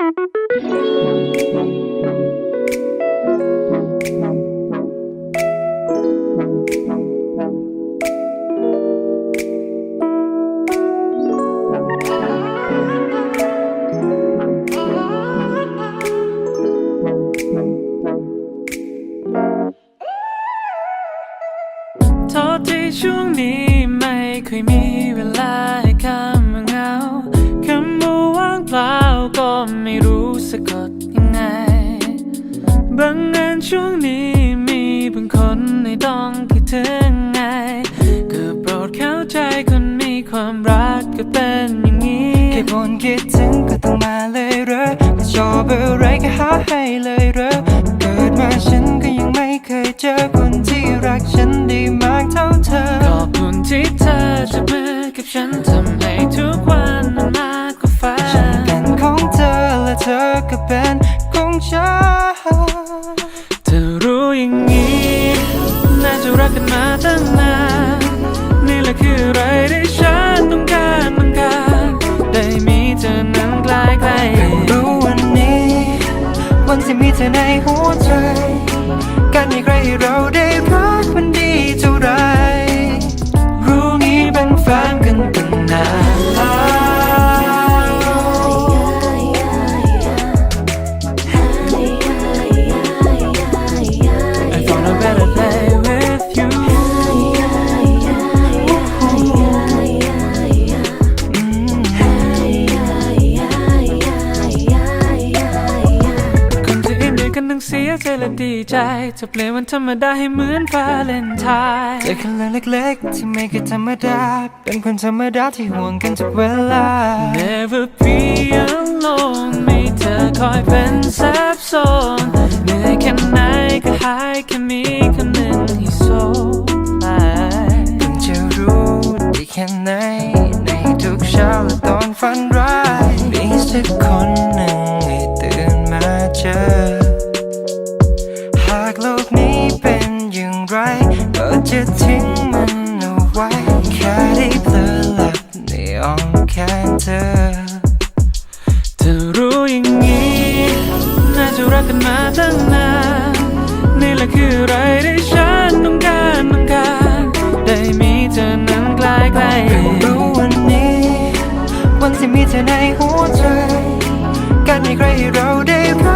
โทษที่ช่วงนี้ไม่เคยมีเวลาให้คำว่าเหงาคำว่าว่างเปล่าก็ไม่รู้สะกดยังไงบังเอิญช่วงนี้มีบางคนให้ต้องคิดถึงไงก็โปรดเข้าใจคนมีความรักก็เป็นอย่างนี้แค่บ่นคิดถึงก็ต้องมาเลยเหรอก็ชอบอะไรก็หาให้เลยเหรอเกิดมาฉันก็ยังไม่เคยเจอคนที่รักฉันได้มากเท่าเธอขอบคุณที่เธอจับมือกับฉันทำให้ทุกวันมันมากกว่าฝันฉันเป็นของเธอและเธอก็เป็นของฉันเธอรู้อย่างนี้น่าจะรักกันมาตั้งนานนี่แหละคืออะไรที่ฉันต้องการได้มีเธอนั้นใกล้ๆรู้วันนี้วันที่มีเธอในหัวใจการมีใครให้เราได้รักมันดีเท่าไรรู้งี้เป็นแฟนกันตั้งนานเสียใจและดีใจจะเปลี่ยนวันธรรมดาให้เหมือนวาเลนไทน์เจอกันเรื่องเล็กๆที่ไม่เคยธรรมดาเป็นคนธรรมดาที่ห่วงกันทุกเวลา Never be alone มีเธอคอยเป็นแซฟโซนเหนื่อยแค่ไหนก็หายแค่มีคนหนึ่งให้โซไลเพิ่งจะรู้ดีแค่ไหนในทุกเช้าและตอนฝันร้ายมีสักคนหนึ่งให้ตื่นมาเจอหากโลกนี้เป็นอย่างไรก็จะทิ้งมันเอาไว้แค่ได้เพลิดหลับในอ้อมแขนเธอเธอรู้อย่างนี้น่าจะรักกันมาตั้งนานนี่แหละคืออะไรที่ฉันต้องการได้มีเธอนั้นใกล้ๆรู้วันนี้วันที่มีเธอในหัวใจการมีใครให้เราได้รัก